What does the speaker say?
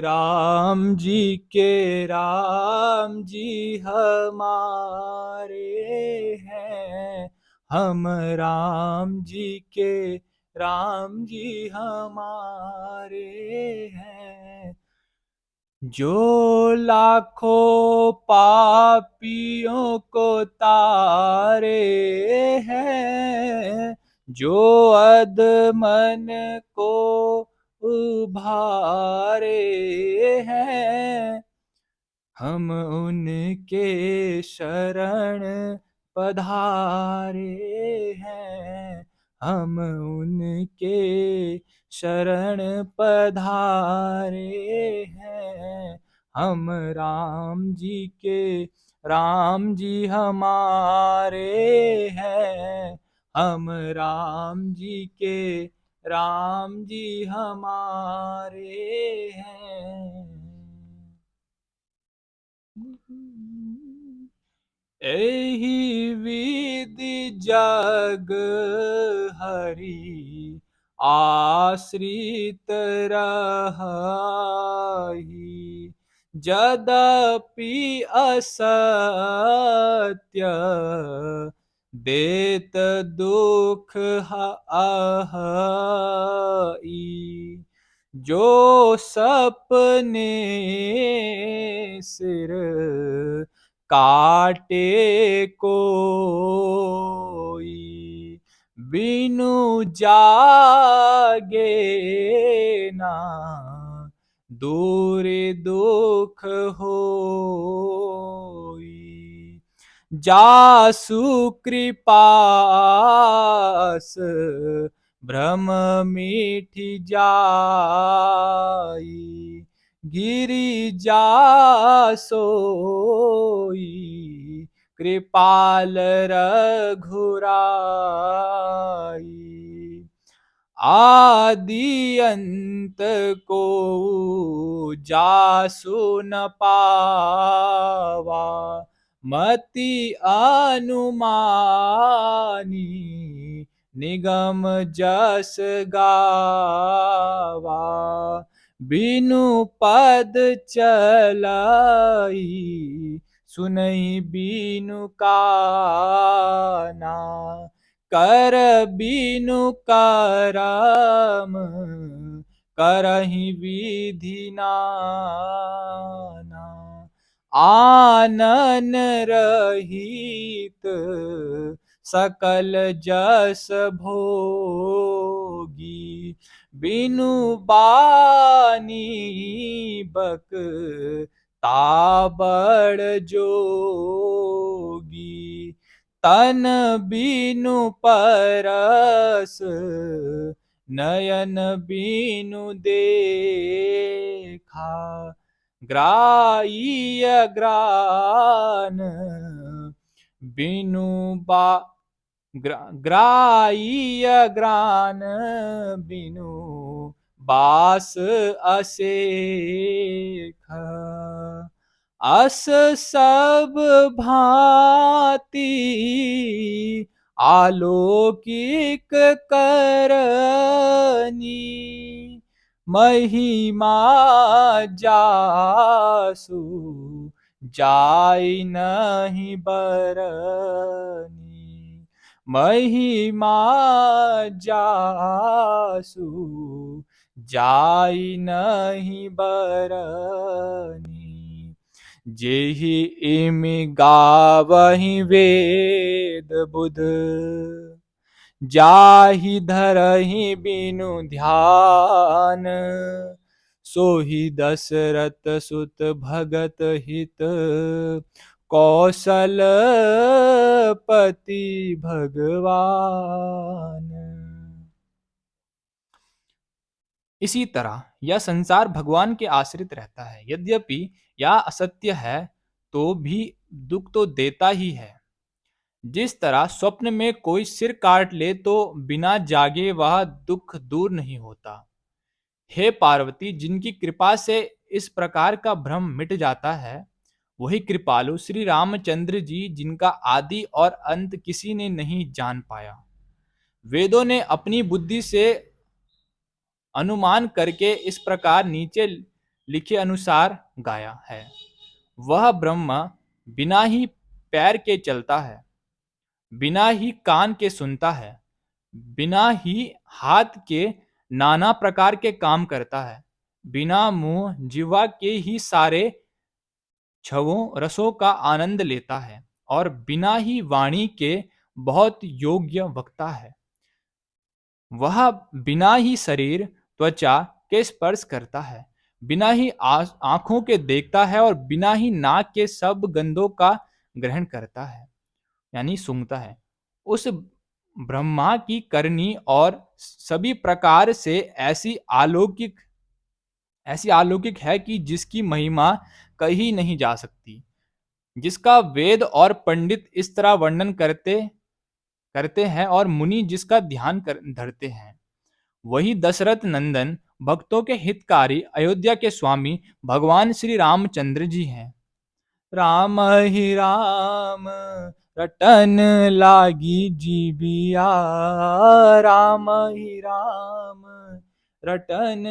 राम जी के राम जी हमारे हैं, हम राम जी के राम जी हमारे हैं। जो लाखों पापियों को तारे हैं, जो अधमन को उभारे हैं, हम उनके शरण पधारे हैं, हम उनके शरण पधारे हैं। हम राम जी के राम जी हमारे हैं, हम राम जी के राम जी हमारे हैं। एहि विधि जग हरि आश्रित रही, यद्यपि असत्य देत दुख अहि। जो सपने सिर काटे कोई, बिनु जागे ना दूर दुख होई। जासु कृपास भ्रम मिटि जाई, गिरि जासोई कृपाल रघुराई। आदि अंत को जासु न पावा, मति अनुमानी निगम जस गावा। बिनु पद चलाई, सुनहि बिनु काना, कर बिनु करम करहि विधि नाना। आनन रहित सकल जस भोगी, बिनु बानी बक ताबड़ जोगी। तन बिनु परस नयन बिनु देखा, ग्राह्य ग्रान बिनु ग्राह्य ग्रान बिनु बास असेख। अस सब भांति आलौकिक करनी, महिमा जासु जाय नहीं बरनी, महिमा जासु जाय नहीं बरनी। जेहि इमि गावहि वेद बुध, जाहि धरहि बिनु ध्यान। सोहि दशरथ सुत भगत हित, कौशलपति भगवान। इसी तरह यह संसार भगवान के आश्रित रहता है। यद्यपि यह असत्य है तो भी दुख तो देता ही है। जिस तरह स्वप्न में कोई सिर काट ले तो बिना जागे वह दुख दूर नहीं होता। हे पार्वती, जिनकी कृपा से इस प्रकार का भ्रम मिट जाता है, वही कृपालु श्री रामचंद्र जी, जिनका आदि और अंत किसी ने नहीं जान पाया। वेदों ने अपनी बुद्धि से अनुमान करके इस प्रकार नीचे लिखे अनुसार गाया है। वह ब्रह्म बिना ही पैर के चलता है, बिना ही कान के सुनता है, बिना ही हाथ के नाना प्रकार के काम करता है, बिना मुंह जिह्वा के ही सारे छवों रसों का आनंद लेता है, और बिना ही वाणी के बहुत योग्य वक्ता है। वह बिना ही शरीर त्वचा के स्पर्श करता है, बिना ही आंखों के देखता है, और बिना ही नाक के सब गंधों का ग्रहण करता है, यानी सूंघता है। उस ब्रह्मा की करनी और सभी प्रकार से ऐसी अलौकिक है कि जिसकी महिमा कही नहीं जा सकती, जिसका वेद और पंडित इस तरह वर्णन करते करते हैं और मुनि जिसका ध्यान धरते हैं। वही दशरथ नंदन, भक्तों के हितकारी, अयोध्या के स्वामी भगवान श्री रामचंद्र जी हैं। राम ही राम रटन लागी जीबिया, राम ही राम रटन